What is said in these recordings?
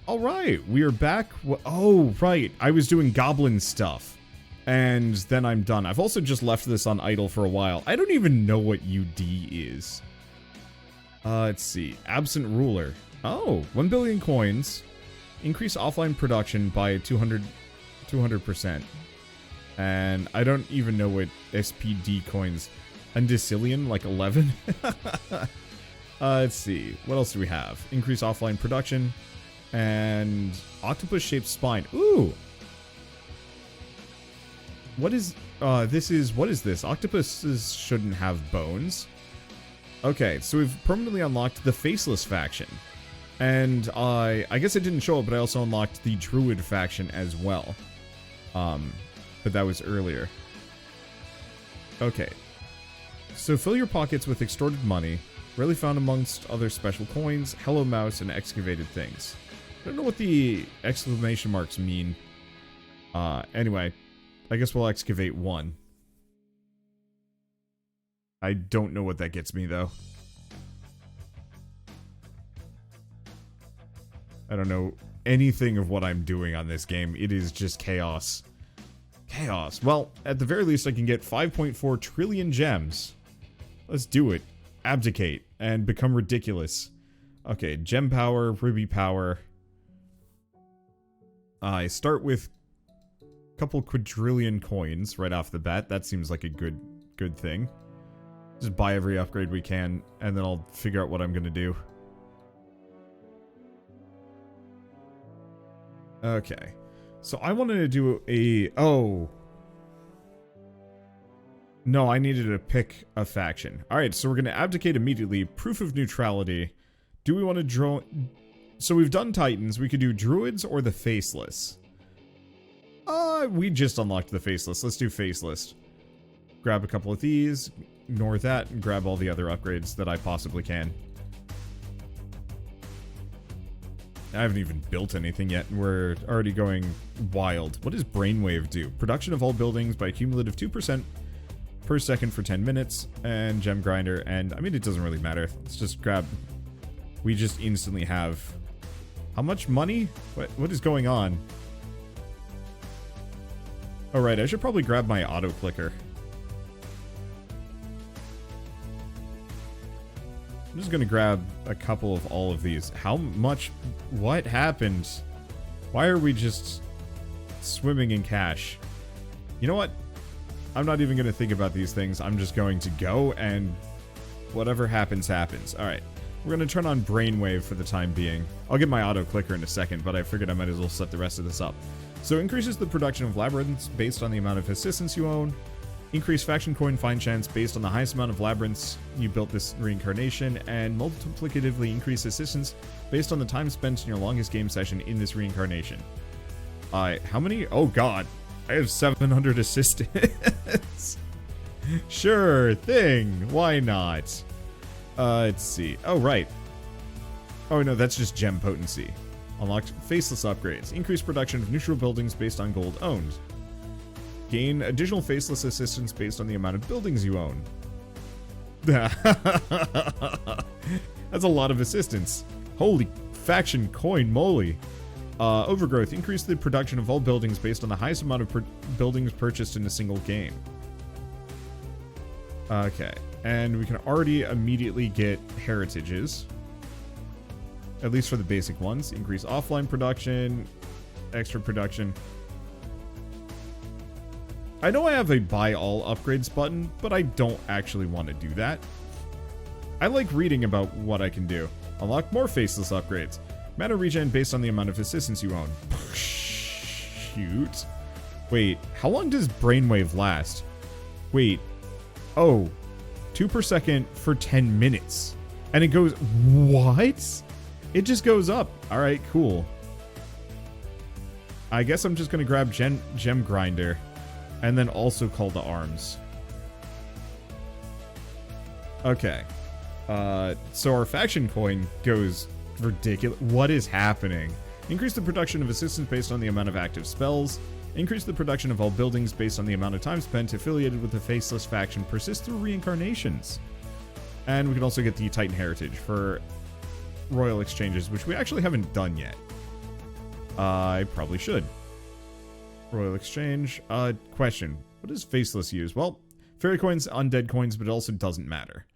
All right, we are back. Oh, right. I was doing goblin stuff. And then I'm done. I've also just left this on idle for a while. I don't even know what UD is. Let's see. Absent ruler. Oh, 1 billion coins. Increase offline production by 200%. And I don't even know what SPD coins. Undecillion, like 11? Let's see. What else do we have? Increase offline production. And octopus-shaped spine. Ooh! What is this? Octopuses shouldn't have bones. Okay, so we've permanently unlocked the Faceless faction. And I guess it didn't show it, but I also unlocked the Druid faction as well. But that was earlier. Okay. So fill your pockets with extorted money, rarely found amongst other special coins, Hello Mouse, and excavated things. I don't know what the exclamation marks mean. Anyway, I guess we'll excavate one. I don't know what that gets me, though. I don't know anything of what I'm doing on this game. It is just chaos. Chaos. Well, at the very least, I can get 5.4 trillion gems. Let's do it. Abdicate and become ridiculous. Okay, gem power, ruby power. I start with a couple quadrillion coins right off the bat. That seems like a good thing. Just buy every upgrade we can, and then I'll figure out what I'm gonna do. Okay. So I wanted to do a... Oh. No, I needed to pick a faction. Alright, so we're gonna abdicate immediately. Proof of neutrality. Do we want to draw... So we've done Titans. We could do Druids or the Faceless. We just unlocked the Faceless. Let's do Faceless. Grab a couple of these. Ignore that. And grab all the other upgrades that I possibly can. I haven't even built anything yet, and we're already going wild. What does Brainwave do? Production of all buildings by cumulative 2% per second for 10 minutes. And Gem Grinder. And, I mean, it doesn't really matter. Let's just grab... We just instantly have... How much money? What is going on? Alright, I should probably grab my auto clicker. I'm just gonna grab a couple of all of these. How much? What happened? Why are we just swimming in cash? You know what? I'm not even gonna think about these things. I'm just going to go and whatever happens, happens. Alright. We're gonna turn on Brainwave for the time being. I'll get my auto clicker in a second, but I figured I might as well set the rest of this up. So increases the production of labyrinths based on the amount of assistants you own. Increase faction coin find chance based on the highest amount of labyrinths you built this reincarnation. And multiplicatively increase assistance based on the time spent in your longest game session in this reincarnation. How many? Oh god. I have 700 assistants. Sure thing. Why not? Let's see. Oh, right. Oh, no, that's just gem potency. Unlocked Faceless upgrades. Increase production of neutral buildings based on gold owned. Gain additional Faceless assistance based on the amount of buildings you own. That's a lot of assistance. Holy faction coin moly. Overgrowth. Increase the production of all buildings based on the highest amount of buildings purchased in a single game. Okay. And we can already immediately get heritages. At least for the basic ones. Increase offline production. Extra production. I know I have a buy all upgrades button, but I don't actually want to do that. I like reading about what I can do. Unlock more Faceless upgrades. Mana regen based on the amount of assistants you own. Shoot. Wait, how long does Brainwave last? Wait. Oh. 2 per second for 10 minutes. And it goes... What? It just goes up. Alright, cool. I guess I'm just gonna grab Gem Grinder. And then also Call to Arms. Okay. So our faction coin goes ridiculous. What is happening? Increase the production of assistance based on the amount of active spells. Increase the production of all buildings based on the amount of time spent affiliated with the Faceless faction. Persist through reincarnations. And we can also get the Titan Heritage for Royal Exchanges, which we actually haven't done yet. I probably should. Royal Exchange. Question. What does Faceless use? Well, fairy coins, undead coins, but it also doesn't matter.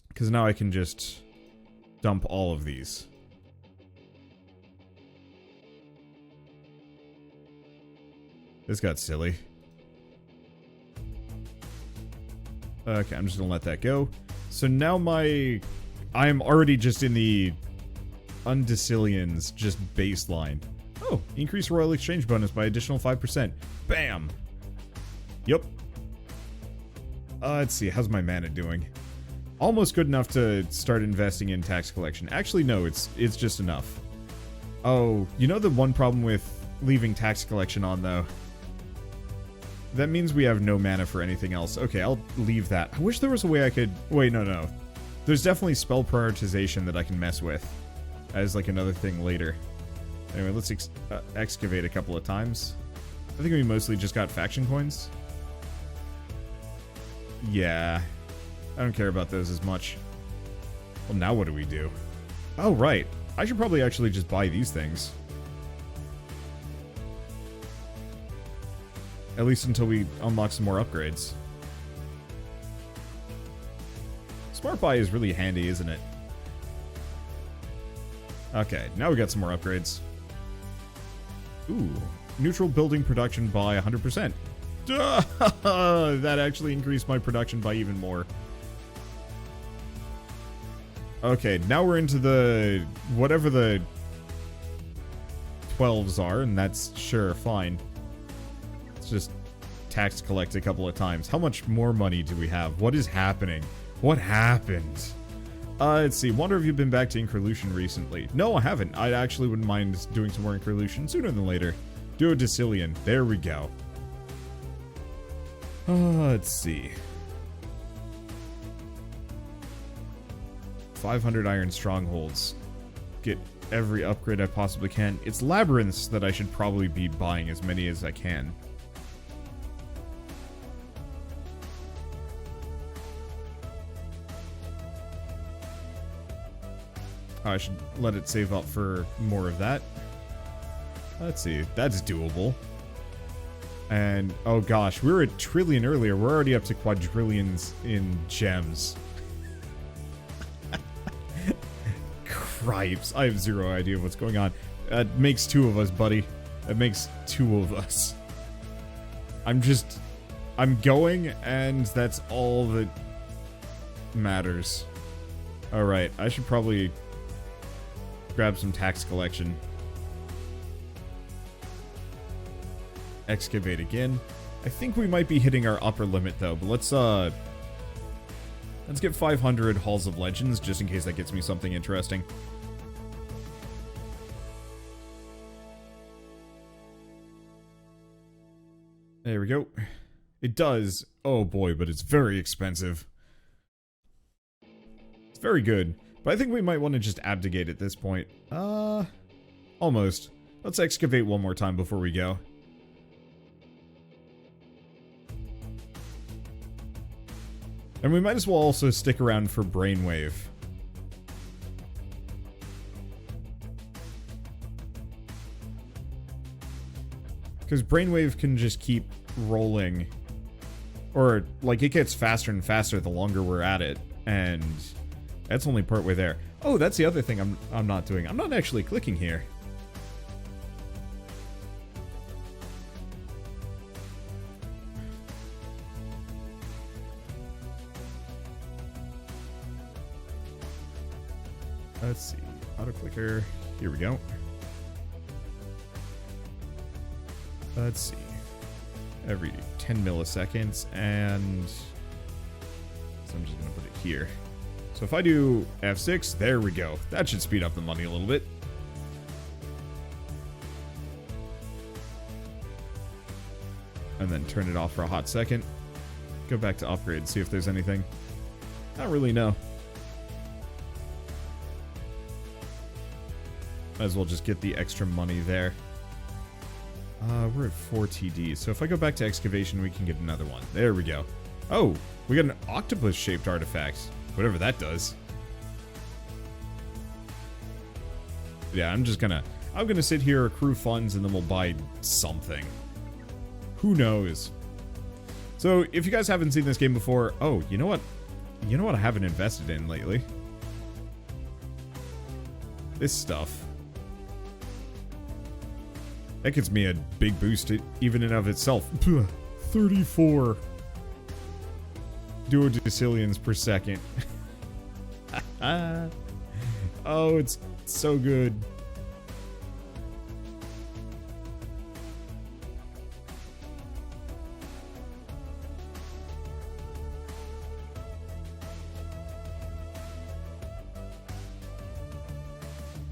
Because now I can just dump all of these. This got silly. Okay, I'm just gonna let that go. So now I'm already just in the Undecillions just baseline. Oh, increase Royal Exchange bonus by additional 5%. Bam! Yep. Let's see, how's my mana doing? Almost good enough to start investing in tax collection. Actually, no, it's just enough. Oh, you know the one problem with leaving tax collection on, though? That means we have no mana for anything else. Okay, I'll leave that. I wish there was a way I could... Wait, no. There's definitely spell prioritization that I can mess with as, like, another thing later. Anyway, let's excavate a couple of times. I think we mostly just got faction coins. Yeah. I don't care about those as much. Well, now what do we do? Oh, right. I should probably actually just buy these things. At least until we unlock some more upgrades. Smart buy is really handy, isn't it? Okay, now we got some more upgrades. Ooh. Neutral building production by 100%. That actually increased my production by even more. Okay, now we're into the... whatever the 12s are, and that's sure, fine. Let's just tax collect a couple of times. How much more money do we have? What is happening? What happened? Let's see. Wonder if you've been back to Increlution recently. No, I haven't. I actually wouldn't mind doing some more Increlution sooner than later. Duodecillion. There we go. Let's see. 500 iron strongholds. Get every upgrade I possibly can. It's labyrinths that I should probably be buying as many as I can. I should let it save up for more of that. Let's see. That's doable. And, oh gosh, we were at trillion earlier. We're already up to quadrillions in gems. Cripes. I have zero idea what's going on. That makes two of us, buddy. That makes two of us. I'm going, and that's all that matters. Alright, I should probably grab some tax collection. Excavate again. I think we might be hitting our upper limit, though, but let's get 500 Halls of Legends, just in case that gets me something interesting. There we go. It does. Oh boy, but it's very expensive. It's very good. But I think we might want to just abdicate at this point. Almost. Let's excavate one more time before we go. And we might as well also stick around for Brainwave. Because Brainwave can just keep rolling. Or, like, it gets faster and faster the longer we're at it. And that's only partway there. Oh, that's the other thing I'm not doing. I'm not actually clicking here. Let's see. Auto clicker. Here we go. Let's see. Every 10 milliseconds, and so I'm just gonna put it here. So if I do F6, there we go. That should speed up the money a little bit. And then turn it off for a hot second. Go back to upgrade, see if there's anything. Not really, no. Might as well just get the extra money there. We're at 4 TD, so if I go back to excavation, we can get another one. There we go. Oh, we got an octopus-shaped artifact. Whatever that does. Yeah, I'm gonna sit here, accrue funds, and then we'll buy something. Who knows? So, if you guys haven't seen this game before, oh, you know what? You know what I haven't invested in lately? This stuff. That gives me a big boost even in of itself. 34 duodecillions per second. Oh, it's so good.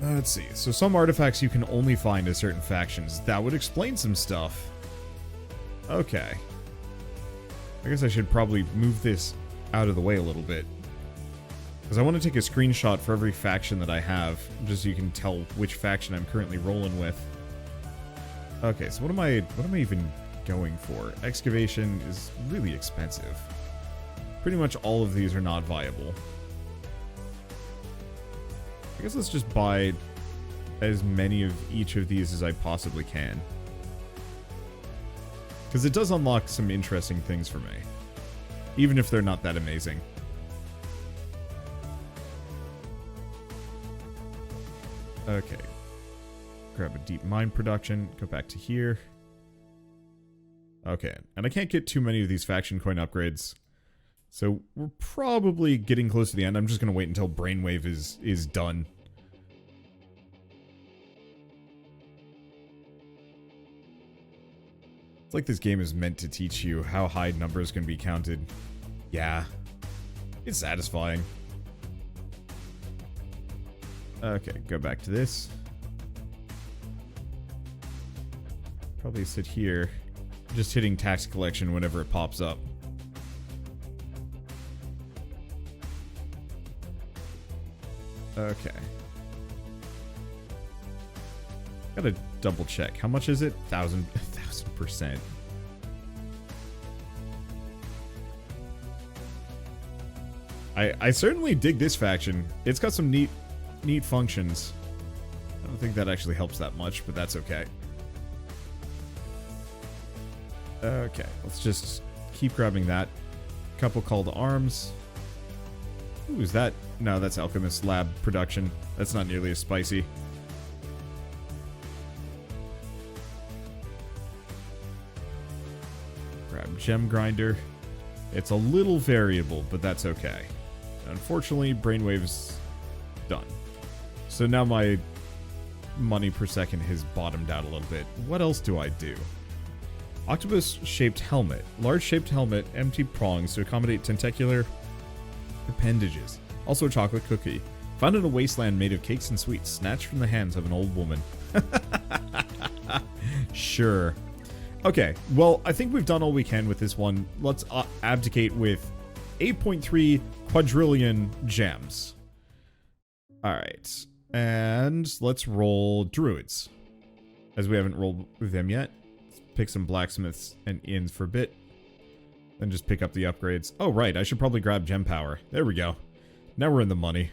Let's see. So some artifacts you can only find in certain factions. That would explain some stuff. Okay. I guess I should probably move this out of the way a little bit. Because I want to take a screenshot for every faction that I have, just so you can tell which faction I'm currently rolling with. Okay, so what am I even going for? Excavation is really expensive. Pretty much all of these are not viable. I guess let's just buy as many of each of these as I possibly can. Because it does unlock some interesting things for me. Even if they're not that amazing. Okay. Grab a deep mine production. Go back to here. Okay. And I can't get too many of these faction coin upgrades. So we're probably getting close to the end. I'm just going to wait until Brainwave is done. It's like this game is meant to teach you how high numbers can be counted. Yeah. It's satisfying. Okay, go back to this. Probably sit here. Just hitting tax collection whenever it pops up. Okay. Gotta double check. How much is it? 1,000%. I certainly dig this faction. It's got some neat functions. I don't think that actually helps that much, but that's okay. Okay, let's just keep grabbing that. Couple call to arms. Ooh, is that? No, that's Alchemist Lab production. That's not nearly as spicy. Grab Gem Grinder. It's a little variable, but that's okay. Unfortunately, Brainwave's done. So now my money per second has bottomed out a little bit. What else do I do? Octopus-shaped helmet. Large-shaped helmet, empty prongs to accommodate tentacular appendages. Also a chocolate cookie. Found in a wasteland made of cakes and sweets, snatched from the hands of an old woman. Sure. Okay, well, I think we've done all we can with this one. Let's abdicate with 8.3 quadrillion gems. Alright. And let's roll druids. As we haven't rolled with them yet. Let's pick some blacksmiths and inns for a bit. Then just pick up the upgrades. Oh, right, I should probably grab gem power. There we go. Now we're in the money.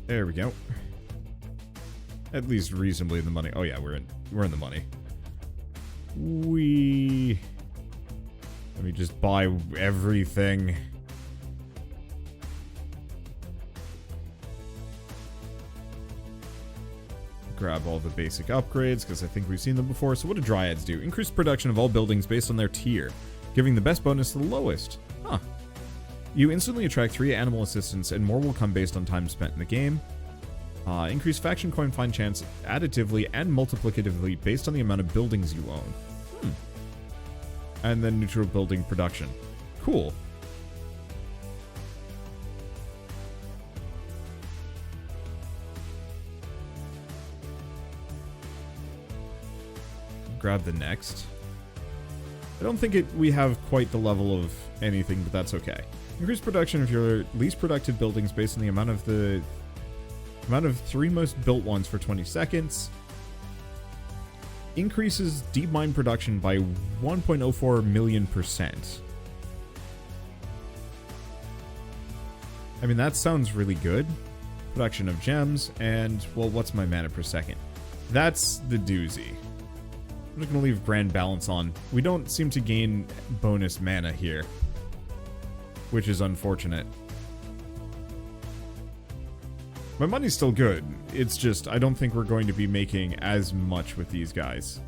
There we go. At least reasonably in the money. Oh yeah, we're in the money. Let me just buy everything. Grab all the basic upgrades, because I think we've seen them before. So what do Dryads do? Increase production of all buildings based on their tier, giving the best bonus to the lowest. Huh. You instantly attract 3 animal assistants, and more will come based on time spent in the game. Increase faction coin find chance additively and multiplicatively based on the amount of buildings you own. And then neutral building production. Cool. Grab the next. I don't think we have quite the level of anything, but that's okay. Increase production of your least productive buildings based on the amount of 3 most built ones for 20 seconds. Increases deep mine production by 1.04 million %. I mean, that sounds really good. Production of gems, and, well, what's my mana per second? That's the doozy. I'm just going to leave Grand Balance on. We don't seem to gain bonus mana here, which is unfortunate. My money's still good. It's just, I don't think we're going to be making as much with these guys.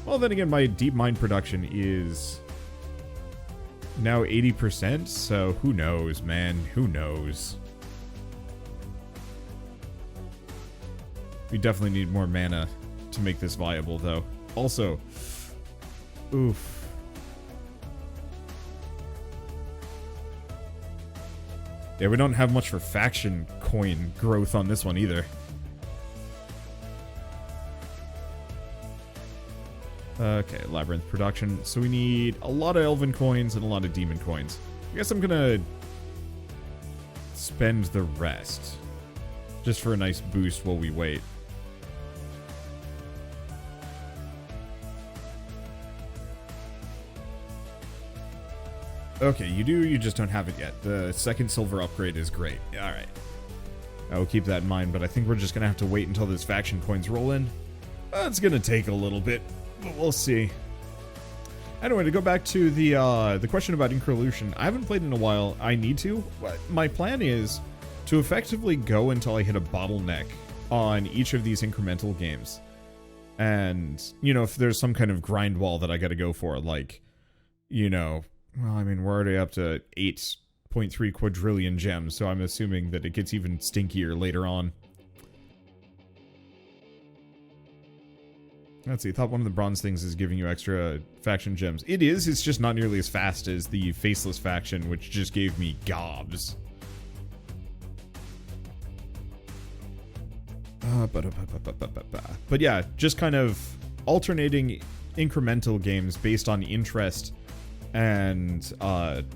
Well, then again, my deep mine production is now 80%, so who knows, man? Who knows? We definitely need more mana to make this viable, though. Also, oof. Yeah, we don't have much for faction coin growth on this one either. Okay, Labyrinth production. So we need a lot of Elven coins and a lot of Demon coins. I guess I'm gonna spend the rest just for a nice boost while we wait. Okay, you do, you just don't have it yet. The second silver upgrade is great. Alright. I will keep that in mind, but I think we're just gonna have to wait until those faction coins roll in. It's gonna take a little bit, but we'll see. Anyway, to go back to the question about Incrolution, I haven't played in a while. I need to, but my plan is to effectively go until I hit a bottleneck on each of these incremental games. And, you know, if there's some kind of grind wall that I gotta go for, like, you know... Well, I mean, we're already up to 8.3 quadrillion gems, so I'm assuming that it gets even stinkier later on. Let's see, I thought one of the bronze things is giving you extra faction gems. It is, it's just not nearly as fast as the Faceless faction, which just gave me gobs. But yeah, just kind of alternating incremental games based on interest. And,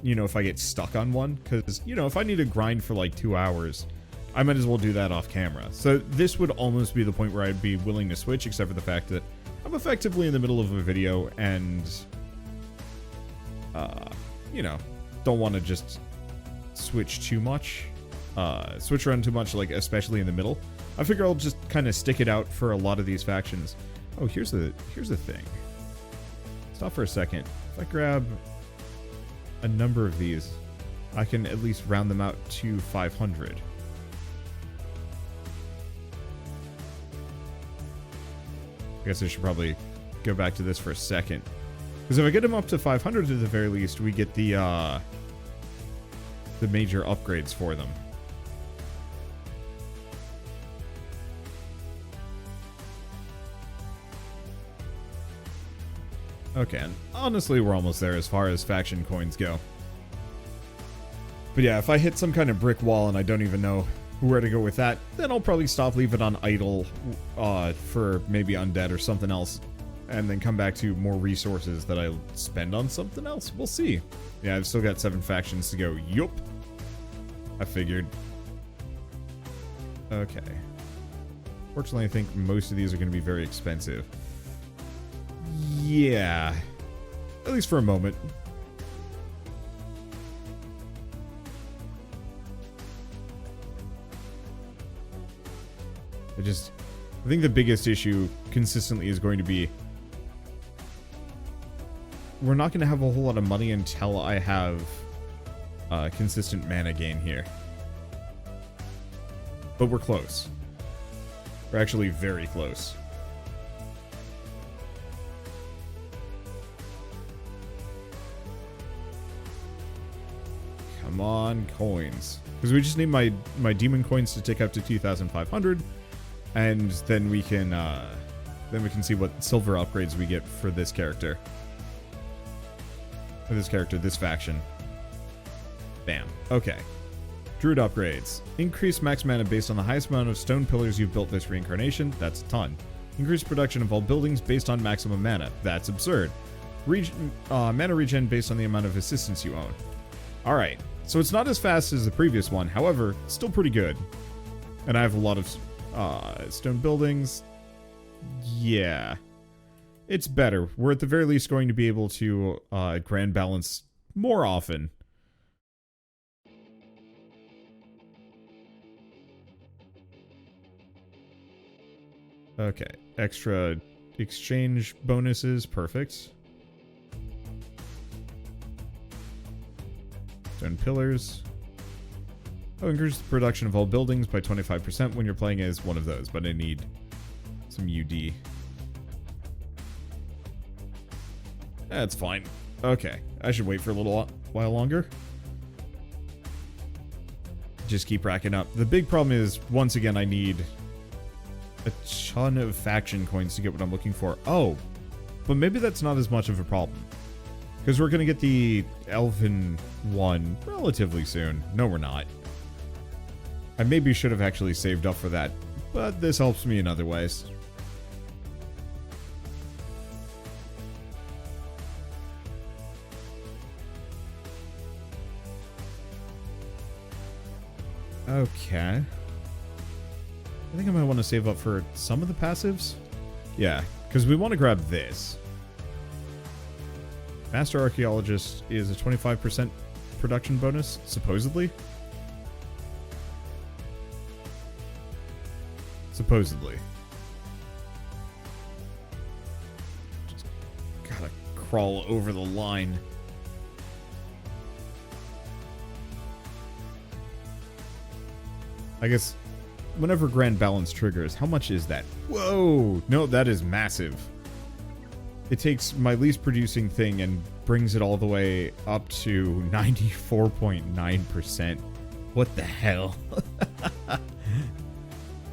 you know, if I get stuck on one, because, you know, if I need to grind for like 2 hours, I might as well do that off camera. So this would almost be the point where I'd be willing to switch, except for the fact that I'm effectively in the middle of a video and, you know, don't want to just switch too much, switch around too much, like, especially in the middle. I figure I'll just kind of stick it out for a lot of these factions. Oh, here's the thing. Stop for a second. If I grab a number of these, I can at least round them out to 500. I guess I should probably go back to this for a second. Because if I get them up to 500 at the very least, we get the major upgrades for them. Okay, and honestly, we're almost there as far as faction coins go. But yeah, if I hit some kind of brick wall and I don't even know where to go with that, then I'll probably stop, leave it on idle for maybe undead or something else, and then come back to more resources that I'll spend on something else. We'll see. Yeah, I've still got 7 factions to go. Yup. I figured. Okay. Fortunately, I think most of these are going to be very expensive. Yeah. At least for a moment. I think the biggest issue consistently is going to be we're not going to have a whole lot of money until I have consistent mana gain here. But we're close. We're actually very close. Come on, coins. Because we just need my demon coins to tick up to 2,500, and then we can see what silver upgrades we get for this character. For this character, this faction. Bam. Okay. Druid upgrades. Increase max mana based on the highest amount of stone pillars you've built this reincarnation. That's a ton. Increase production of all buildings based on maximum mana. That's absurd. Mana regen based on the amount of assistance you own. Alright. So it's not as fast as the previous one. However, still pretty good. And I have a lot of stone buildings. Yeah. It's better. We're at the very least going to be able to grand balance more often. Okay, extra exchange bonuses, perfect. Stone pillars. Oh, increase the production of all buildings by 25% when you're playing as one of those, but I need some UD. That's fine. Okay, I should wait for a little while longer. Just keep racking up. The big problem is, once again, I need a ton of faction coins to get what I'm looking for. Oh, but maybe that's not as much of a problem. Because we're going to get the Elven one relatively soon. No, we're not. I maybe should have actually saved up for that, but this helps me in other ways. Okay. I think I might want to save up for some of the passives. Yeah, because we want to grab this. Master Archaeologist is a 25% production bonus, supposedly. Supposedly. Just gotta crawl over the line. I guess whenever Grand Balance triggers, how much is that? Whoa! No, that is massive. It takes my least producing thing and brings it all the way up to 94.9%. What the hell?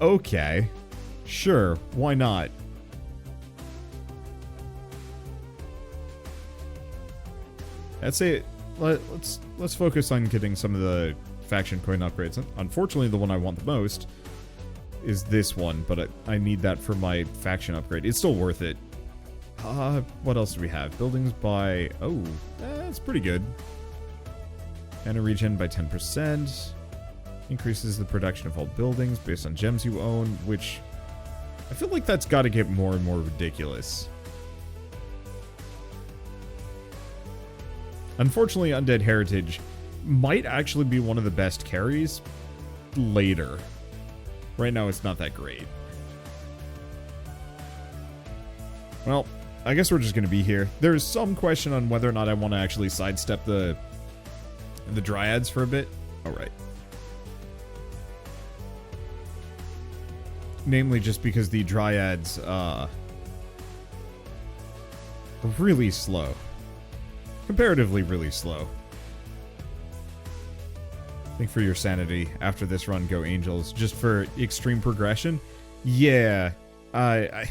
Okay. Sure, why not? I'd say let's focus on getting some of the faction coin upgrades. Unfortunately, the one I want the most is this one, but I need that for my faction upgrade. It's still worth it. What else do we have? Buildings by... Oh, that's pretty good. Mana regen by 10%. Increases the production of all buildings based on gems you own, which... I feel like that's got to get more and more ridiculous. Unfortunately, Undead Heritage might actually be one of the best carries later. Right now, it's not that great. Well, I guess we're just going to be here. There's some question on whether or not I want to actually sidestep the Dryads for a bit. All right. Namely, just because the Dryads are really slow. Comparatively really slow. I think for your sanity, after this run, go Angels. Just for extreme progression. Yeah. I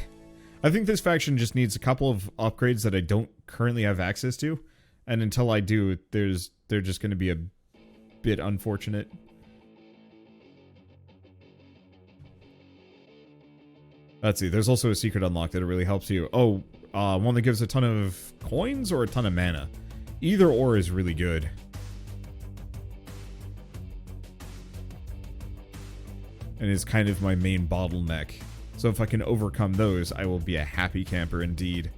think this faction just needs a couple of upgrades that I don't currently have access to. And until I do, they're just going to be a bit unfortunate. Let's see, there's also a secret unlock that really helps you. Oh, one that gives a ton of coins or a ton of mana. Either or is really good. And is kind of my main bottleneck. So if I can overcome those, I will be a happy camper indeed.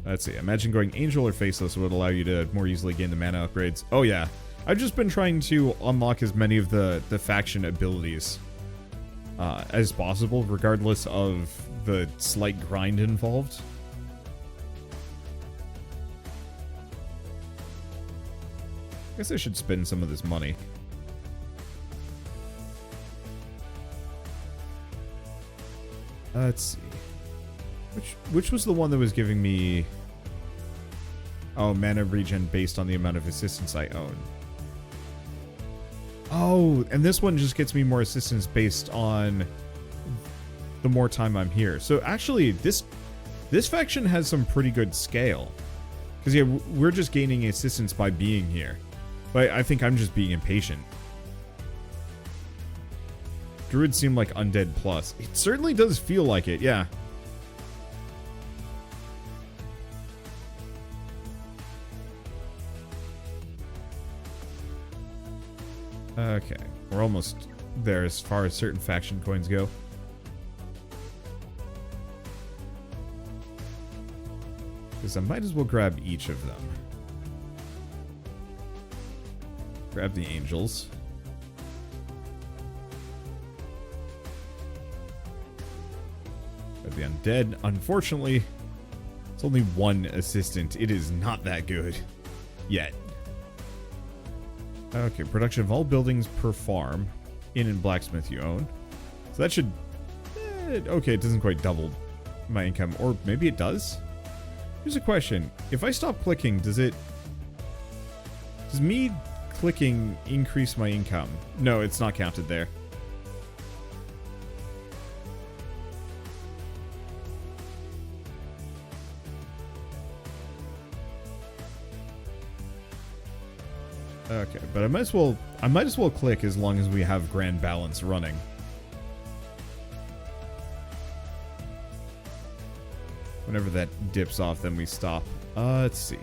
Let's see, imagine going Angel or Faceless would allow you to more easily gain the mana upgrades. Oh yeah. I've just been trying to unlock as many of the faction abilities as possible, regardless of the slight grind involved. I guess I should spend some of this money. Let's see. Which was the one that was giving me... Oh, mana regen based on the amount of assistance I own. Oh, and this one just gets me more assistance based on the more time I'm here. So actually, this faction has some pretty good scale. Because yeah, we're just gaining assistance by being here. But I think I'm just being impatient. Druids seem like Undead Plus. It certainly does feel like it, yeah. Okay, we're almost there as far as certain faction coins go. Because I might as well grab each of them. Grab the angels. Grab the undead. Unfortunately, it's only one assistant. It is not that good. Yet. Okay, production of all buildings per farm. Inn and blacksmith you own. So that should... okay, it doesn't quite double my income. Or maybe it does? Here's a question. If I stop clicking, does me clicking increase my income? No, it's not counted there. Okay, but I might as well click as long as we have grand balance running. Whenever that dips off, then we stop. Let's see.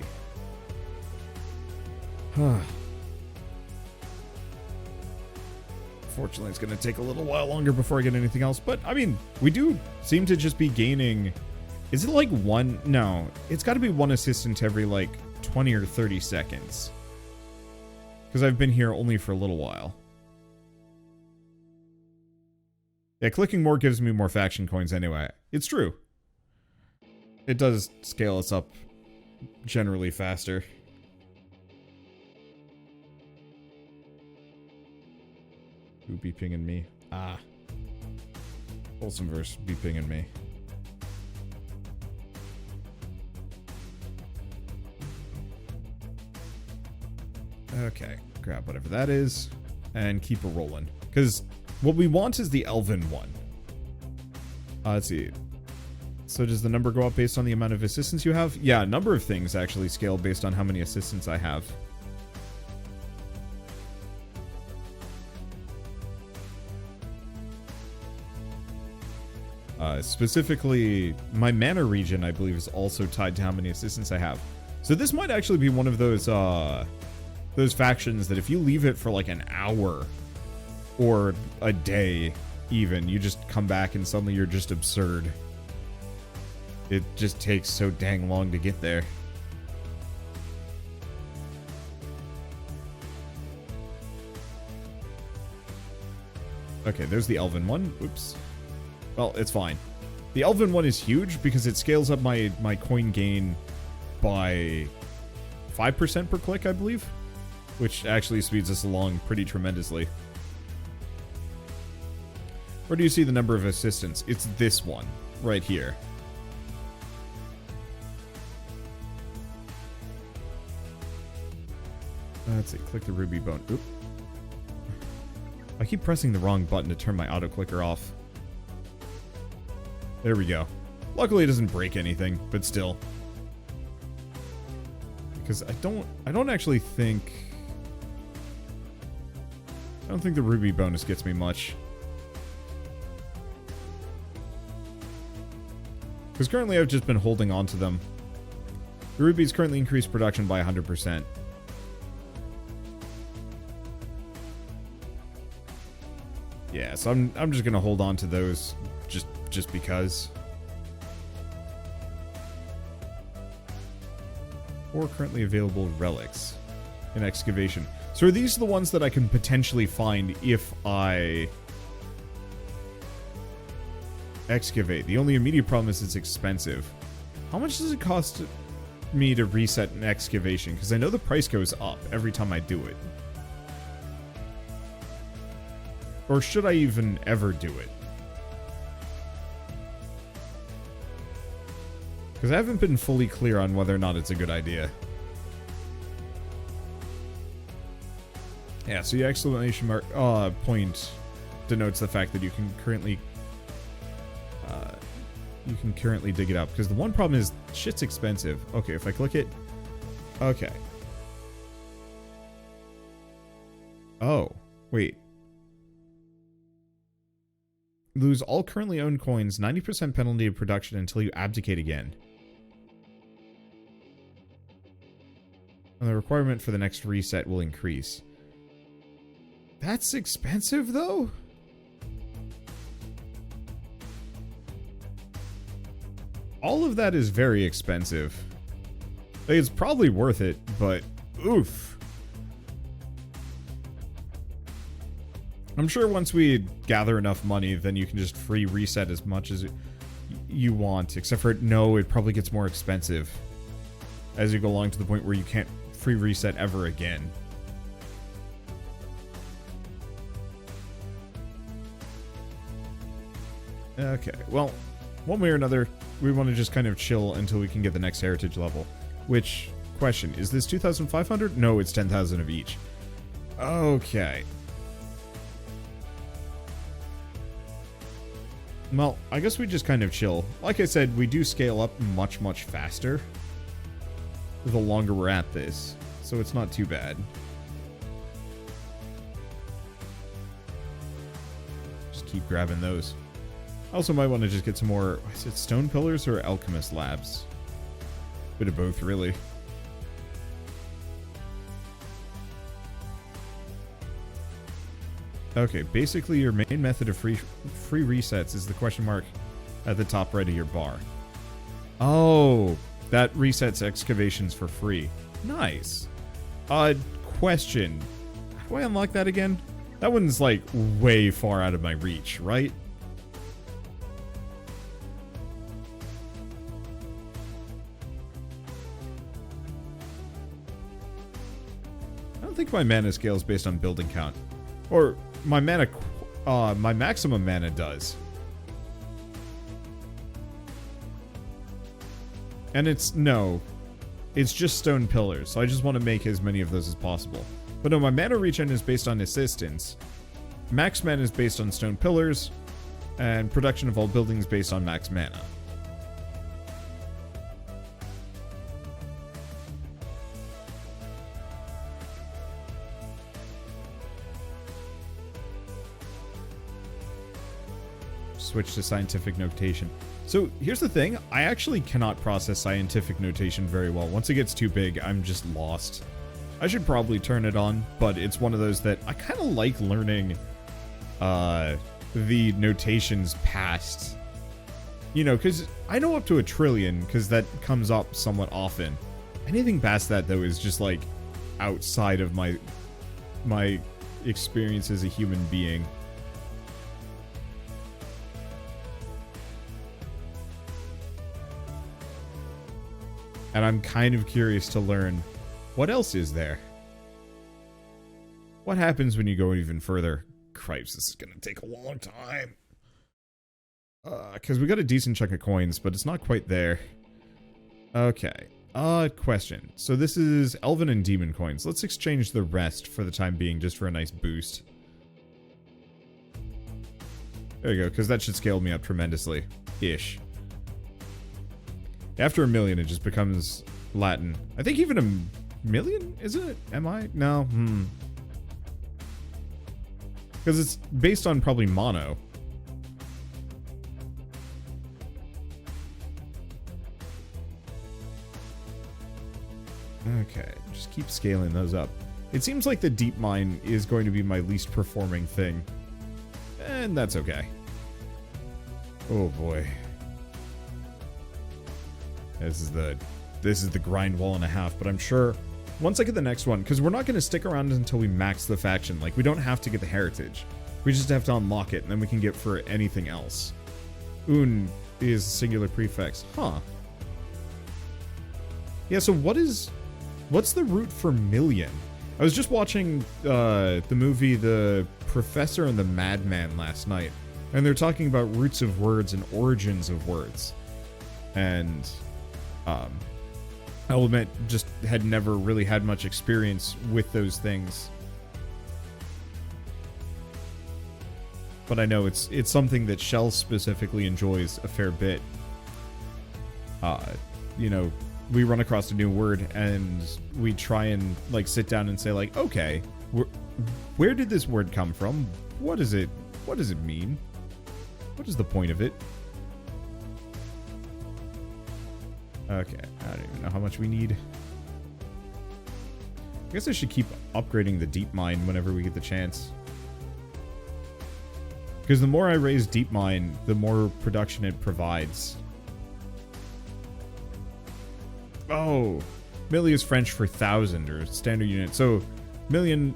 Fortunately, it's going to take a little while longer before I get anything else. But, I mean, we do seem to just be gaining... Is it like one? No. It's got to be one assistant every, like, 20 or 30 seconds. Because I've been here only for a little while. Yeah, clicking more gives me more faction coins anyway. It's true. It does scale us up generally faster. Who be pinging me? Ah. Wholesome verse be pinging me. Okay, grab whatever that is, and keep it rolling. Because what we want is the elven one. Let's see. So does the number go up based on the amount of assistants you have? Yeah, a number of things actually scale based on how many assistants I have. Specifically, my mana region, I believe, is also tied to how many assistants I have. So this might actually be one of those factions that if you leave it for like an hour or a day even, you just come back and suddenly you're just absurd. It just takes so dang long to get there. Okay, there's the elven one. Oops. Well, it's fine. The elven one is huge because it scales up my coin gain by 5% per click, I believe. Which actually speeds us along pretty tremendously. Where do you see the number of assistants? It's this one, right here. Let's see, click the ruby bone. Oop. I keep pressing the wrong button to turn my auto clicker off. There we go. Luckily it doesn't break anything, but still. Because I don't actually think... I don't think the ruby bonus gets me much. Because currently I've just been holding on to them. The rubies currently increase production by 100%. Yeah, so I'm just gonna hold on to those just because. Or currently available relics in excavation. So are these the ones that I can potentially find if I excavate? The only immediate problem is it's expensive. How much does it cost me to reset an excavation? Because I know the price goes up every time I do it. Or should I even ever do it? Because I haven't been fully clear on whether or not it's a good idea. Yeah, so the exclamation mark point denotes the fact that you can currently dig it up. Because the one problem is shit's expensive. Okay, if I click it, okay. Oh, wait. Lose all currently owned coins, 90% penalty of production until you abdicate again. And the requirement for the next reset will increase. That's expensive, though? All of that is very expensive. Like, it's probably worth it, but oof. I'm sure once we gather enough money, then you can just free reset as much as you want. Except for, no, it probably gets more expensive as you go along to the point where you can't free reset ever again. Okay, well, one way or another, we want to just kind of chill until we can get the next heritage level. Which, question, is this 2,500? No, it's 10,000 of each. Okay. Well, I guess we just kind of chill. Like I said, we do scale up much, much faster the longer we're at this, so it's not too bad. Just keep grabbing those. I also might want to just get some more, is it stone pillars or alchemist labs? Bit of both, really. Okay, basically your main method of free resets is the question mark at the top right of your bar. Oh, that resets excavations for free. Nice. Question. How do I unlock that again? That one's like way far out of my reach, right? I don't think my mana scale is based on building count. Or my mana, my maximum mana does. And it's just stone pillars, so I just want to make as many of those as possible. But no, my mana regen is based on assistance. Max mana is based on stone pillars, and production of all buildings based on max mana. Switch to scientific notation. So here's the thing, I actually cannot process scientific notation very well. Once it gets too big, I'm just lost. I should probably turn it on, but it's one of those that I kind of like learning the notations past. You know, because I know up to 1 trillion, because that comes up somewhat often. Anything past that, though, is just like outside of my experience as a human being. And I'm kind of curious to learn what else is there. What happens when you go even further? Cripes, this is going to take a long time. Because we got a decent chunk of coins, but it's not quite there. Okay. Question. So this is Elven and Demon coins. Let's exchange the rest for the time being, just for a nice boost. There we go, because that should scale me up tremendously. Ish. After 1 million, it just becomes Latin. I think even 1 million? Is it? Am I? No. Because it's based on probably mono. Okay, just keep scaling those up. It seems like the deep mine is going to be my least performing thing. And that's okay. Oh boy. This is the grind wall and a half, but I'm sure once I get the next one, because we're not going to stick around until we max the faction. Like, we don't have to get the heritage. We just have to unlock it, and then we can get for anything else. Un is singular prefix. Huh. Yeah, so what's the root for million? I was just watching the movie The Professor and the Madman last night, and they're talking about roots of words and origins of words. And I'll admit, just had never really had much experience with those things. But I know it's something that Shell specifically enjoys a fair bit. You know, we run across a new word and we try and like sit down and say like, okay, where did this word come from? What does it mean? What is the point of it? Okay, I don't even know how much we need. I guess I should keep upgrading the deep mine whenever we get the chance. Because the more I raise deep mine, the more production it provides. Oh, milli is French for thousand or standard unit. So million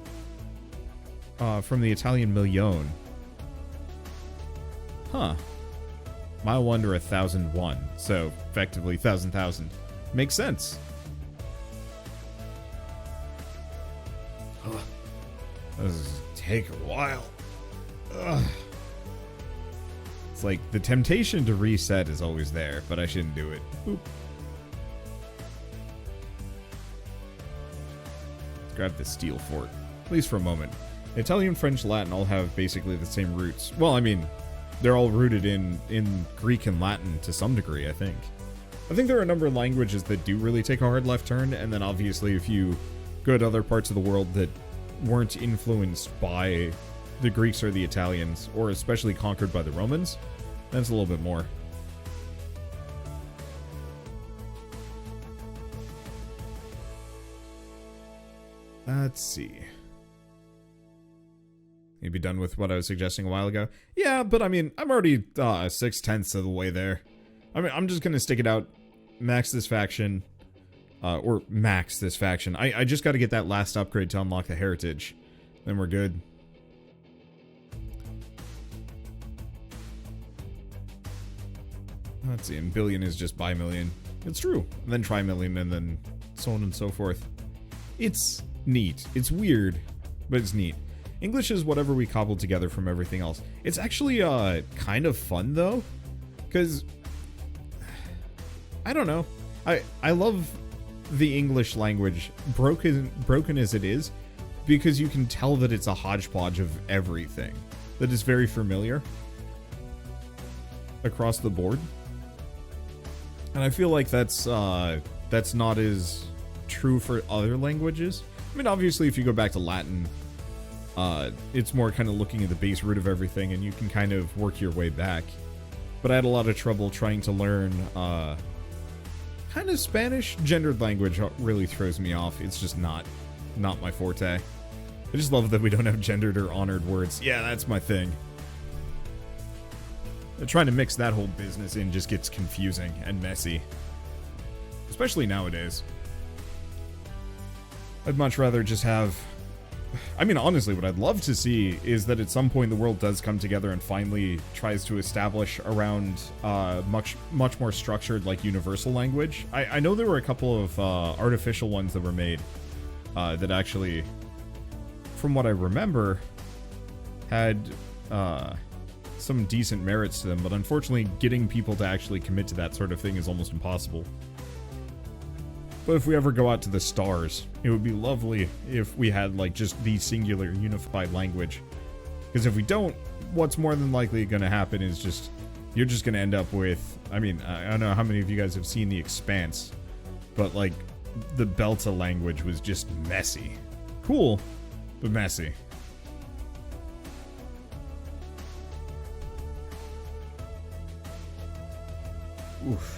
from the Italian millione. Huh. Mile 1 to 1,001. So, effectively, 1,000,000. Makes sense. This is take a while. Ugh. It's like, the temptation to reset is always there, but I shouldn't do it. Boop. Let's grab the steel fort. At least for a moment. Italian, French, Latin all have basically the same roots. Well, I mean, they're all rooted in Greek and Latin to some degree, I think. I think there are a number of languages that do really take a hard left turn, and then obviously if you go to other parts of the world that weren't influenced by the Greeks or the Italians, or especially conquered by the Romans, that's a little bit more. Let's see. You'd be done with what I was suggesting a while ago? Yeah, but I mean, I'm already 6/10 of the way there. I mean, I'm just gonna stick it out, max this faction, or max this faction. I just gotta get that last upgrade to unlock the heritage. Then we're good. Let's see, and billion is just by million. It's true. And then trimillion, and then so on and so forth. It's neat. It's weird, but it's neat. English is whatever we cobbled together from everything else. It's actually kind of fun though, because I don't know. I love the English language, broken as it is, because you can tell that it's a hodgepodge of everything that is very familiar across the board. And I feel like that's not as true for other languages. I mean, obviously, if you go back to Latin, it's more kind of looking at the base root of everything, and you can kind of work your way back. But I had a lot of trouble trying to learn kind of Spanish. Gendered language really throws me off. It's just not my forte. I just love that we don't have gendered or honored words. Yeah, that's my thing. Trying to mix that whole business in just gets confusing and messy. Especially nowadays. I'd much rather just have... I mean, honestly, what I'd love to see is that at some point the world does come together and finally tries to establish around much more structured, like, universal language. I know there were a couple of artificial ones that were made that actually, from what I remember, had some decent merits to them, but unfortunately getting people to actually commit to that sort of thing is almost impossible. But if we ever go out to the stars, it would be lovely if we had, like, just the singular unified language. Because if we don't, what's more than likely going to happen is just, you're just going to end up with, I mean, I don't know how many of you guys have seen The Expanse, but, like, the Belta language was just messy. Cool, but messy. Oof.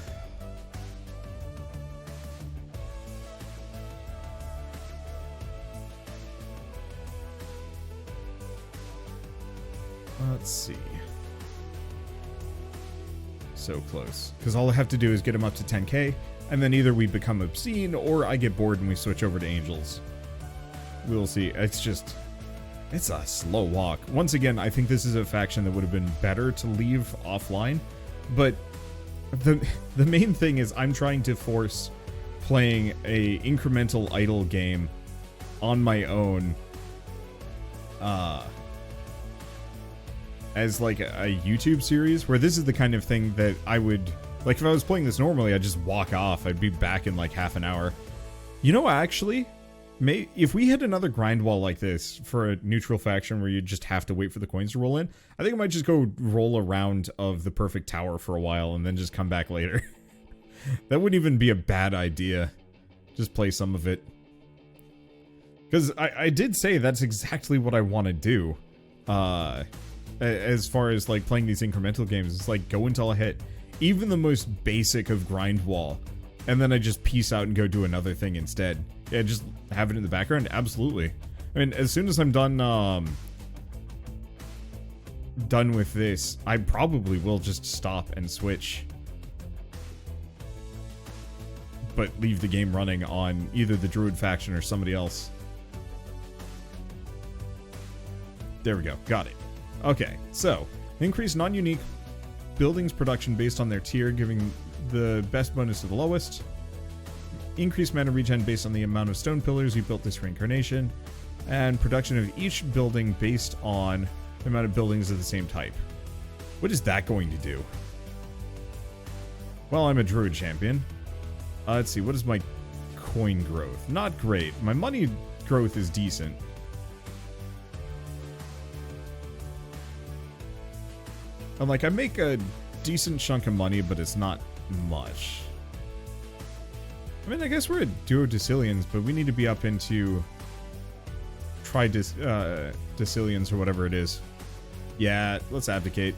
Let's see. So close. Because all I have to do is get him up to 10k, and then either we become obscene, or I get bored and we switch over to angels. We'll see. It's just... it's a slow walk. Once again, I think this is a faction that would have been better to leave offline, but the main thing is I'm trying to force playing a incremental idle game on my own, as like a YouTube series, where this is the kind of thing that I would, like, if I was playing this normally, I'd just walk off. I'd be back in like half an hour. You know, actually, if we had another grind wall like this for a neutral faction where you just have to wait for the coins to roll in, I think I might just go roll a round of the perfect tower for a while and then just come back later. That wouldn't even be a bad idea. Just play some of it. Because I did say that's exactly what I want to do. As far as, like, playing these incremental games, it's like, go until I hit even the most basic of grind wall, and then I just peace out and go do another thing instead. Yeah, just have it in the background? Absolutely. I mean, as soon as I'm done, done with this, I probably will just stop and switch. But leave the game running on either the Druid faction or somebody else. There we go. Got it. Okay, so increase non-unique buildings production based on their tier, giving the best bonus to the lowest. Increase mana regen based on the amount of stone pillars you built this reincarnation. And production of each building based on the amount of buildings of the same type. What is that going to do? Well, I'm a druid champion. Let's see, what is my coin growth? Not great. My money growth is decent. I'm like, I make a decent chunk of money, but it's not much. I mean, I guess we're at duodecillions, but we need to be up into decillions or whatever it is. Yeah, let's abdicate.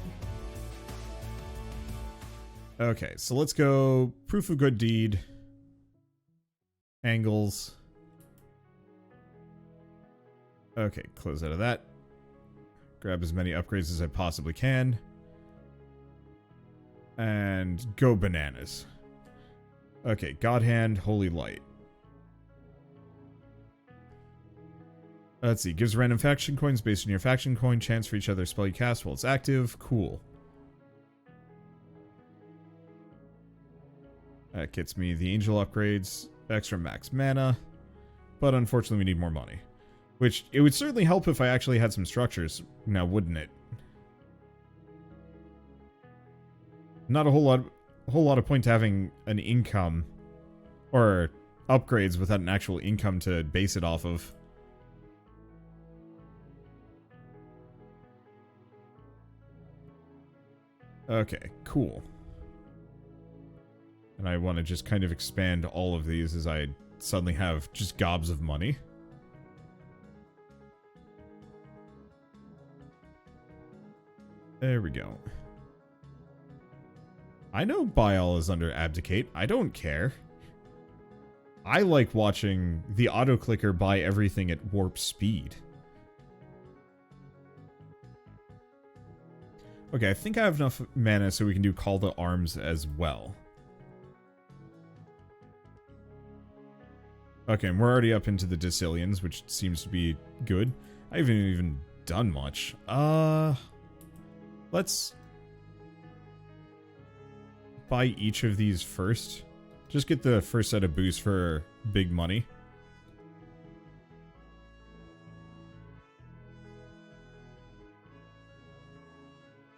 Okay, so let's go proof of good deed. Angles. Okay, close out of that. Grab as many upgrades as I possibly can. And go bananas. Okay, God Hand, Holy Light. Let's see, gives random faction coins based on your faction coin, chance for each other spell you cast while it's active. Cool. That gets me the angel upgrades, extra max mana, but unfortunately we need more money. Which, it would certainly help if I actually had some structures, now wouldn't it? Not a whole lot of point to having an income, or upgrades without an actual income to base it off of. Okay, cool. And I want to just kind of expand all of these as I suddenly have just gobs of money. There we go. I know Bial is under Abdicate. I don't care. I like watching the auto-clicker buy everything at warp speed. Okay, I think I have enough mana so we can do Call to Arms as well. Okay, and we're already up into the decillions, which seems to be good. I haven't even done much. Let's buy each of these first. Just get the first set of boosts for big money.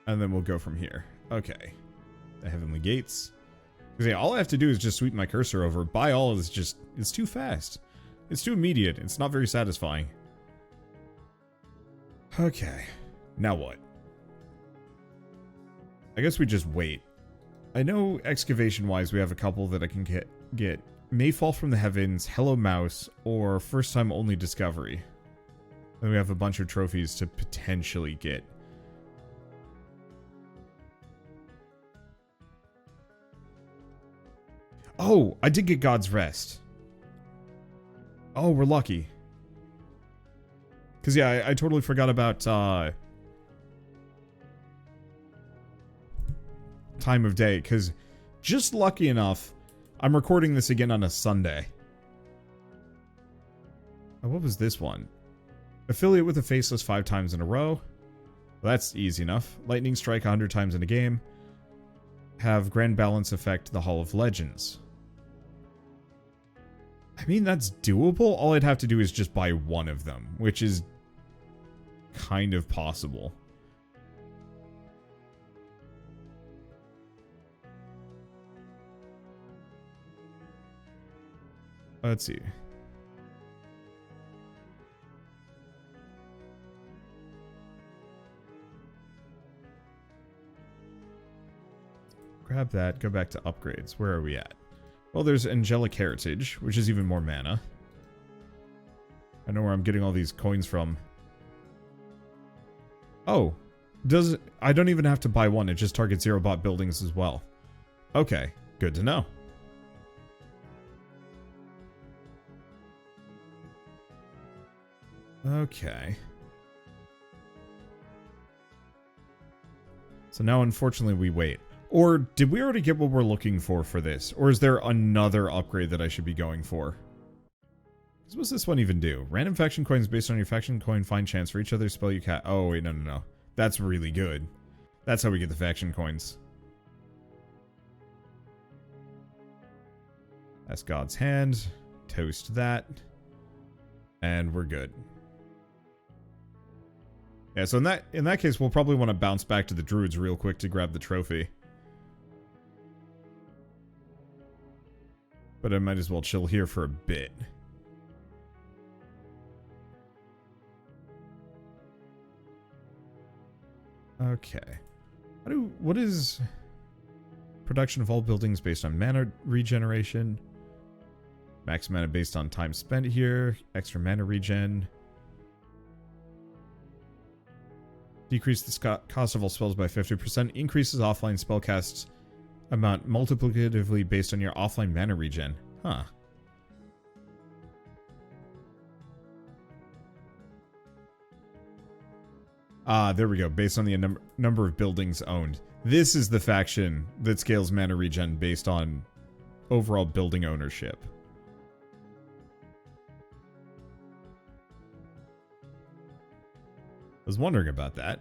And then we'll go from here. Okay. The Heavenly Gates. Because yeah, all I have to do is just sweep my cursor over. Buy all is just... It's too fast. It's too immediate. It's not very satisfying. Okay. Now what? I guess we just wait. I know excavation-wise we have a couple that I can get. May Fall from the Heavens, Hello Mouse, or First Time Only Discovery. Then we have a bunch of trophies to potentially get. Oh, I did get God's Rest. Oh, we're lucky. Because, yeah, I totally forgot about time of day. Because just lucky enough, I'm recording this again on a Sunday. Oh, what was this one? Affiliate with a Faceless 5 times in a row. Well, that's easy enough. Lightning Strike 100 times in a game. Have Grand Balance Effect the Hall of Legends. I mean, that's doable. All I'd have to do is just buy one of them, which is kind of possible. Let's see. Grab that, go back to upgrades. Where are we at? Well, there's Angelic Heritage, which is even more mana. I know where I'm getting all these coins from. Oh, I don't even have to buy one, it just targets 0-bot buildings as well. Okay, good to know. Okay. So now, unfortunately, we wait. Or did we already get what we're looking for this? Or is there another upgrade that I should be going for? So what's this one even do? Random faction coins based on your faction coin find chance for each other spell you cast. Oh, wait, no. That's really good. That's how we get the faction coins. That's God's hand. Toast that. And we're good. Yeah, so in that case, we'll probably want to bounce back to the druids real quick to grab the trophy. But I might as well chill here for a bit. Okay. What is production of all buildings based on mana regeneration? Max mana based on time spent here. Extra mana regen. Decrease the cost of all spells by 50%. Increases offline spellcast amount multiplicatively based on your offline mana regen. Huh. Ah, there we go. Based on the number of buildings owned. This is the faction that scales mana regen based on overall building ownership. I was wondering about that.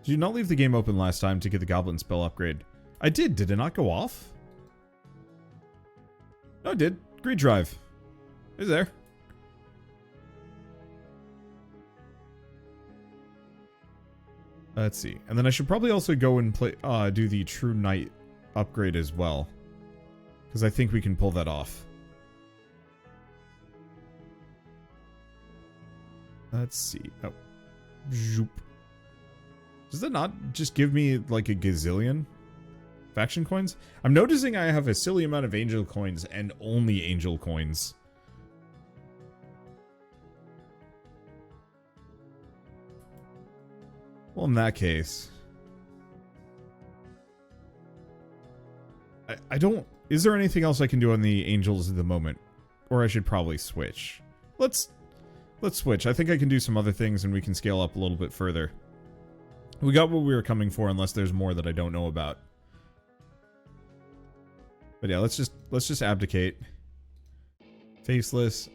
Did you not leave the game open last time to get the goblin spell upgrade? I did. Did it not go off? No, it did. Greed drive. It's there. Let's see. And then I should probably also go and play, do the True Knight upgrade as well. Because I think we can pull that off. Let's see. Oh. Zoop. Does that not just give me like a gazillion faction coins? I'm noticing I have a silly amount of angel coins and only angel coins. Well, in that case, I don't... Is there anything else I can do on the angels at the moment? Or I should probably switch. Let's switch. I think I can do some other things and we can scale up a little bit further. We got what we were coming for unless there's more that I don't know about. But yeah, let's just abdicate. Faceless.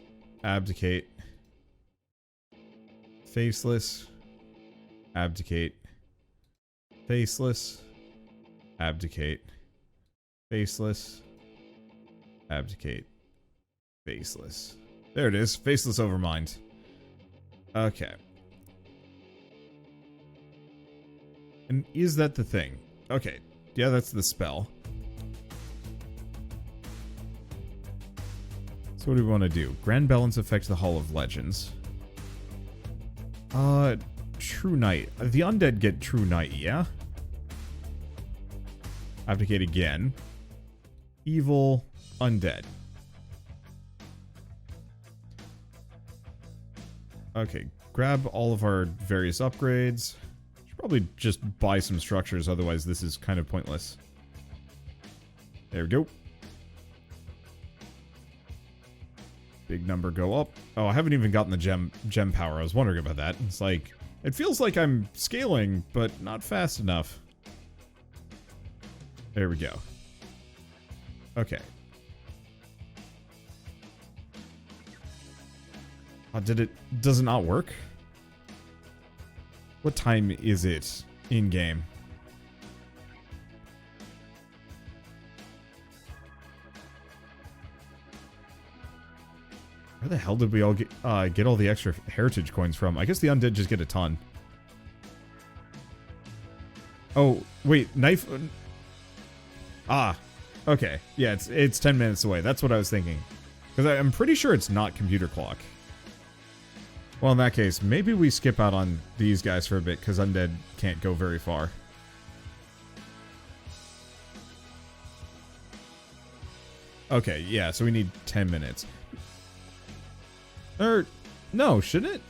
Abdicate. Faceless. Abdicate. Faceless. Abdicate. Faceless. Abdicate. Faceless. There it is. Faceless Overmind. Okay. And is that the thing? Okay. Yeah, that's the spell. So what do we want to do? Grand Balance affects the Hall of Legends. True Knight. The undead get True Knight, yeah? Abdicate again. Evil. Undead. Okay. Grab all of our various upgrades. Should probably just buy some structures, otherwise this is kind of pointless. There we go. Big number go up. Oh, I haven't even gotten the gem power. I was wondering about that. It's like... It feels like I'm scaling, but not fast enough. There we go. Okay. Does it not work? What time is it in game? Where the hell did we all get all the extra heritage coins from? I guess the undead just get a ton. Oh, wait, knife... okay. Yeah, it's 10 minutes away. That's what I was thinking. Because I'm pretty sure it's not computer clock. Well, in that case, maybe we skip out on these guys for a bit, because undead can't go very far. Okay, yeah, so we need 10 minutes. Or, no, shouldn't it?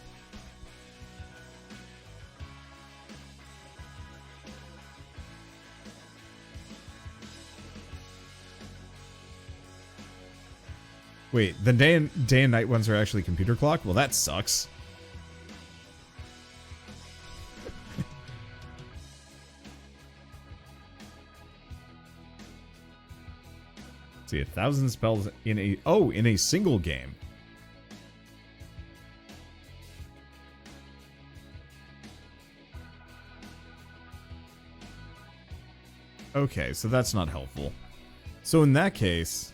Wait, the day and night ones are actually computer clock? Well, that sucks. See, 1,000 spells in a... Oh, in a single game. Okay, so that's not helpful. So in that case,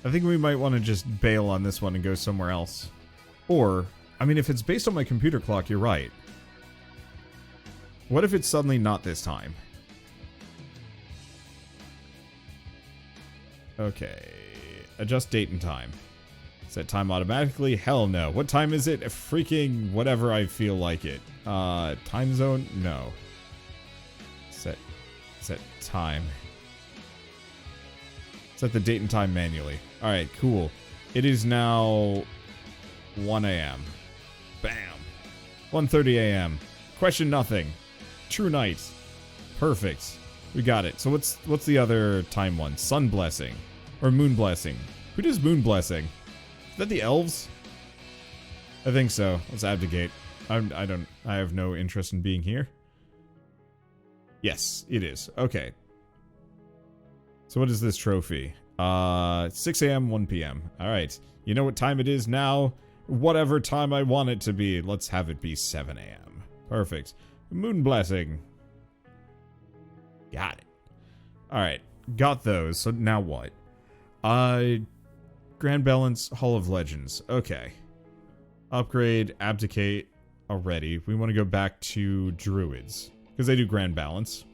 I think we might want to just bail on this one and go somewhere else. Or, I mean, if it's based on my computer clock, you're right. What if it's suddenly not this time? Okay. Adjust date and time. Set time automatically? Hell no. What time is it? Freaking whatever I feel like it. Time zone? No. Set time. Set the date and time manually. Alright, cool. It is now 1 a.m. Bam. 1:30 a.m. Question nothing. True night. Perfect. We got it. So what's the other time one? Sun blessing. Or moon blessing. Who does moon blessing? Is that the elves? I think so. Let's abdicate. I have no interest in being here. Yes, it is. Okay. So what is this trophy? 6 a.m., 1 p.m. Alright. You know what time it is now? Whatever time I want it to be. Let's have it be 7 a.m. Perfect. Moon blessing. Got it. Alright. Got those. So now what? Grand Balance, Hall of Legends. Okay. Upgrade, abdicate already. We want to go back to Druids. Because they do Grand Balance.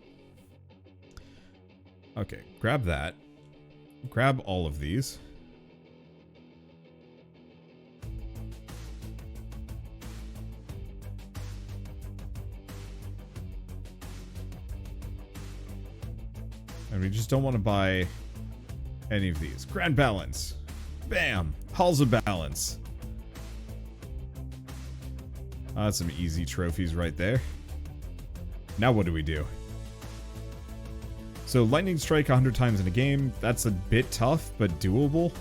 Okay, grab that. Grab all of these. And we just don't want to buy any of these. Grand Balance. Bam. Halls of Balance. That's some easy trophies right there. Now what do we do? So lightning strike 100 times in a game. That's a bit tough, but doable.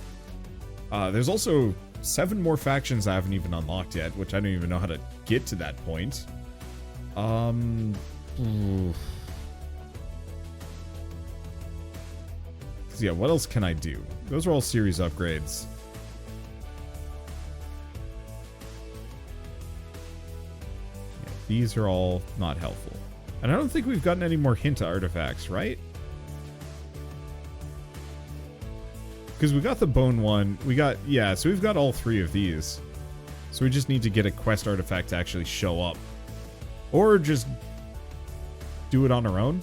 There's also 7 more factions I haven't even unlocked yet, which I don't even know how to get to that point. So yeah, what else can I do? Those are all series upgrades. Yeah, these are all not helpful. And I don't think we've gotten any more hint artifacts, right? Because we got the bone one. We got, yeah, so we've got all 3 of these. So we just need to get a quest artifact to actually show up. Or just do it on our own.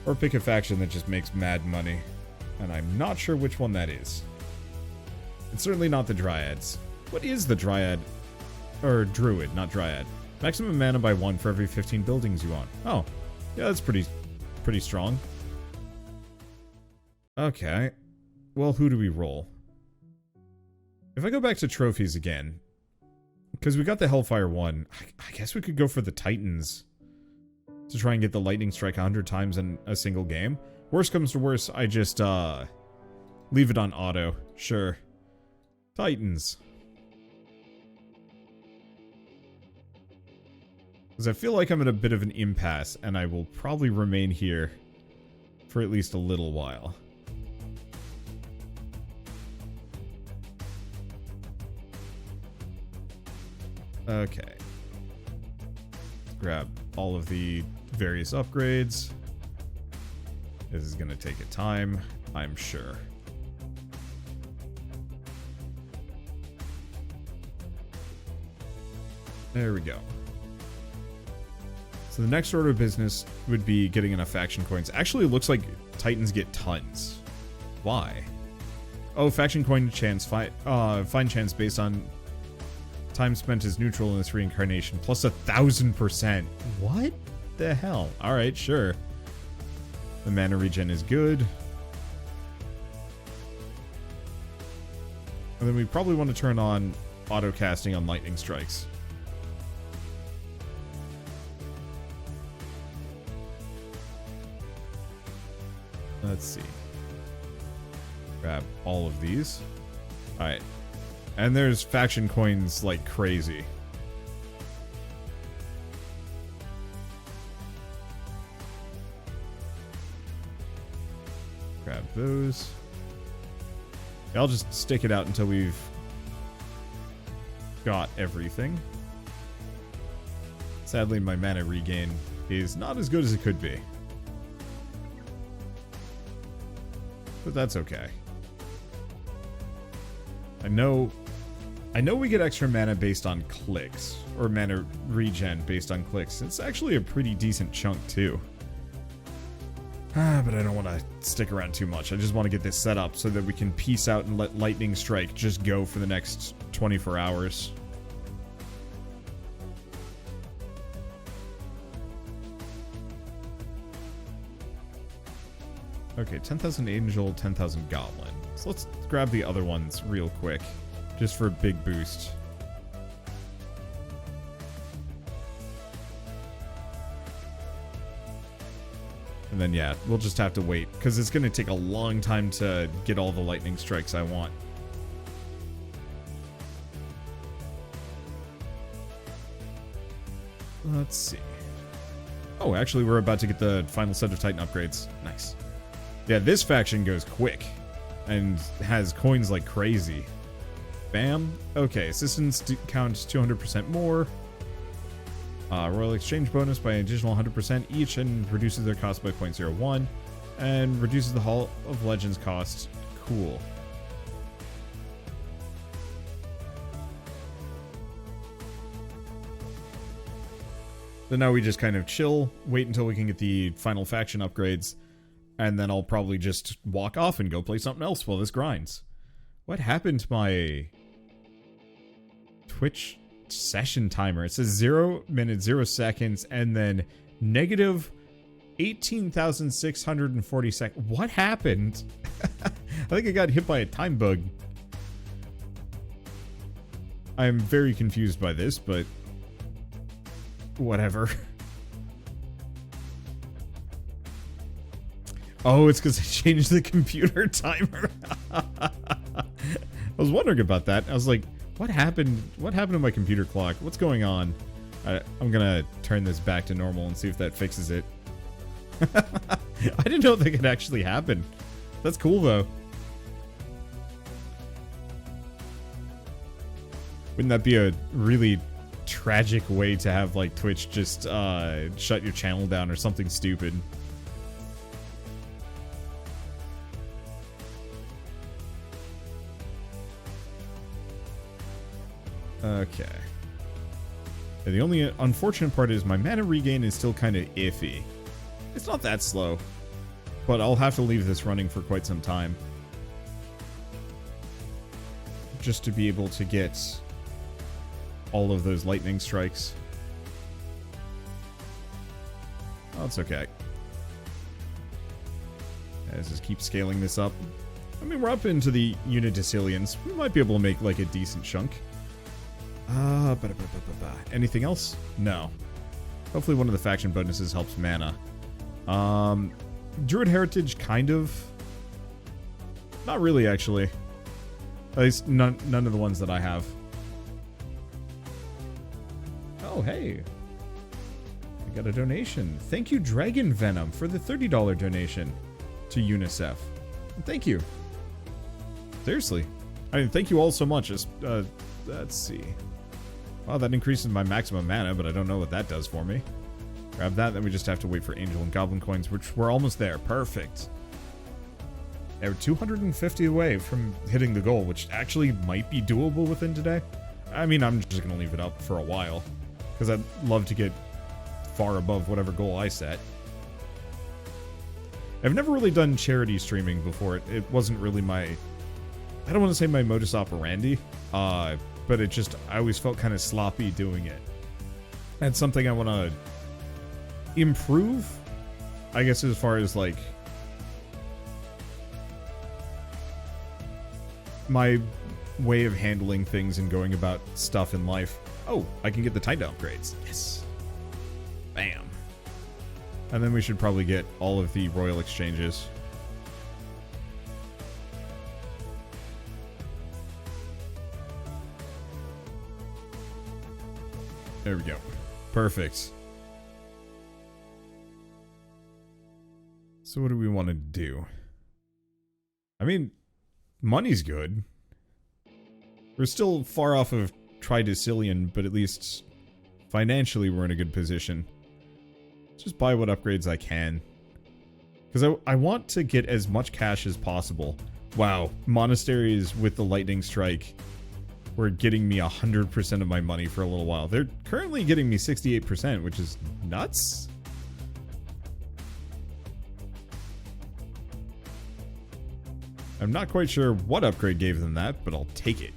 Or pick a faction that just makes mad money. And I'm not sure which one that is. It's certainly not the Dryads. What is the Dryad? Or Druid, not Dryad. Maximum mana by 1 for every 15 buildings you own. Oh. Yeah, that's pretty strong. Okay. Well, who do we roll? If I go back to trophies again, because we got the Hellfire one, I guess we could go for the Titans to try and get the lightning strike 100 times in a single game. Worst comes to worst, I just leave it on auto. Sure. Titans. Because I feel like I'm at a bit of an impasse, and I will probably remain here for at least a little while. Okay. Grab all of the various upgrades. This is going to take a time, I'm sure. There we go. So the next order of business would be getting enough faction coins. Actually, it looks like Titans get tons. Why? Oh, faction coin chance, find chance based on time spent as neutral in this reincarnation, plus 1,000%. What the hell? Alright, sure. The mana regen is good. And then we probably want to turn on auto casting on lightning strikes. Let's see. Grab all of these. Alright. And there's faction coins like crazy. Grab those. Yeah, I'll just stick it out until we've got everything. Sadly, my mana regain is not as good as it could be. But that's okay. I know we get extra mana based on clicks, or mana regen based on clicks. It's actually a pretty decent chunk too. But I don't want to stick around too much. I just want to get this set up so that we can peace out and let Lightning Strike just go for the next 24 hours. Okay, 10,000 Angel, 10,000 Goblin. So let's grab the other ones real quick, just for a big boost. And then, yeah, we'll just have to wait, because it's going to take a long time to get all the lightning strikes I want. Let's see. Oh, actually, we're about to get the final set of Titan upgrades. Nice. Yeah, this faction goes quick, and has coins like crazy. Bam. Okay, assistance counts 200% more. Royal exchange bonus by an additional 100% each, and reduces their cost by 0.01, and reduces the Hall of Legends cost. Cool. Then now we just kind of chill, wait until we can get the final faction upgrades, and then I'll probably just walk off and go play something else while this grinds. What happened to my Twitch session timer? It says 0 minutes, 0 seconds, and then negative 18,640 seconds. What happened? I think I got hit by a time bug. I'm very confused by this, but whatever. Oh, it's because I changed the computer timer. I was wondering about that. I was like, what happened? What happened to my computer clock? What's going on? I'm gonna turn this back to normal and see if that fixes it. I didn't know that could actually happen. That's cool, though. Wouldn't that be a really tragic way to have, like, Twitch just shut your channel down or something stupid? Okay. And the only unfortunate part is my mana regain is still kind of iffy. It's not that slow, but I'll have to leave this running for quite some time, just to be able to get all of those lightning strikes. Oh, it's okay. Let's just keep scaling this up. I mean, we're up into the unit decillions. We might be able to make, like, a decent chunk. Anything else? No. Hopefully one of the faction bonuses helps mana. Druid Heritage, kind of. Not really, actually. At least none of the ones that I have. Oh, hey. I got a donation. Thank you, Dragon Venom, for the $30 donation to UNICEF. Thank you. Seriously. I mean, thank you all so much. Let's see. Wow, that increases my maximum mana, but I don't know what that does for me. Grab that, then we just have to wait for Angel and Goblin coins, which we're almost there. Perfect. Yeah, we're 250 away from hitting the goal, which actually might be doable within today. I mean, I'm just going to leave it up for a while, because I'd love to get far above whatever goal I set. I've never really done charity streaming before. It wasn't really my... I don't want to say my modus operandi, but it just... I always felt kind of sloppy doing it. That's something I want to improve, I guess, as far as, like, my way of handling things and going about stuff in life. Oh, I can get the Titan upgrades. Yes. Bam. And then we should probably get all of the Royal Exchanges. There we go. Perfect. So what do we want to do? I mean, money's good. We're still far off of Tridecillion, but at least financially we're in a good position. just buy what upgrades I can. Because I want to get as much cash as possible. Wow, monasteries with the lightning strike were getting me 100% of my money for a little while. They're currently getting me 68%, which is nuts. I'm not quite sure what upgrade gave them that, but I'll take it.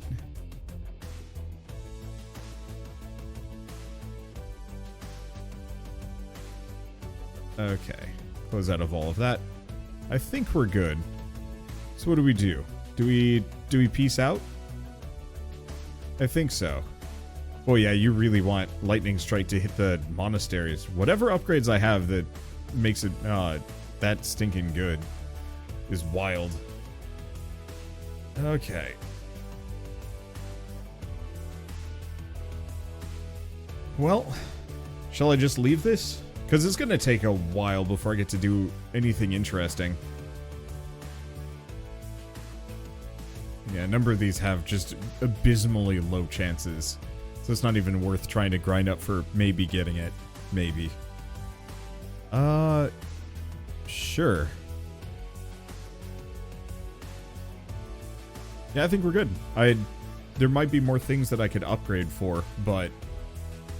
Okay, close out of all of that. I think we're good. So what do we do? Do we peace out? I think so. Oh yeah, you really want lightning strike to hit the monasteries. Whatever upgrades I have that makes it that stinking good is wild. Okay. Well, shall I just leave this? Because it's going to take a while before I get to do anything interesting. Yeah, a number of these have just abysmally low chances. So it's not even worth trying to grind up for maybe getting it. Maybe. Sure. Yeah, I think we're good. There might be more things that I could upgrade for, but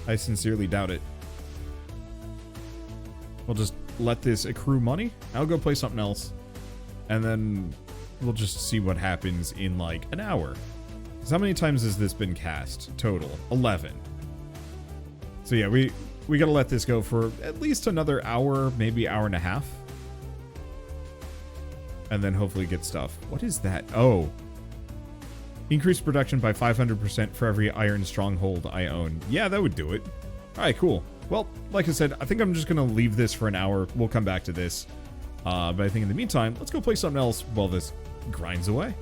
I sincerely doubt it. We'll just let this accrue money. I'll go play something else. And then we'll just see what happens in like an hour. So how many times has this been cast? Total 11. So yeah, we gotta let this go for at least another hour, maybe hour and a half. And then hopefully get stuff. What is that? Oh. Increase production by 500% for every iron stronghold I own. Yeah, that would do it. Alright, cool. Well, like I said, I think I'm just gonna leave this for an hour. We'll come back to this. But I think in the meantime, let's go play something else while this grinds away.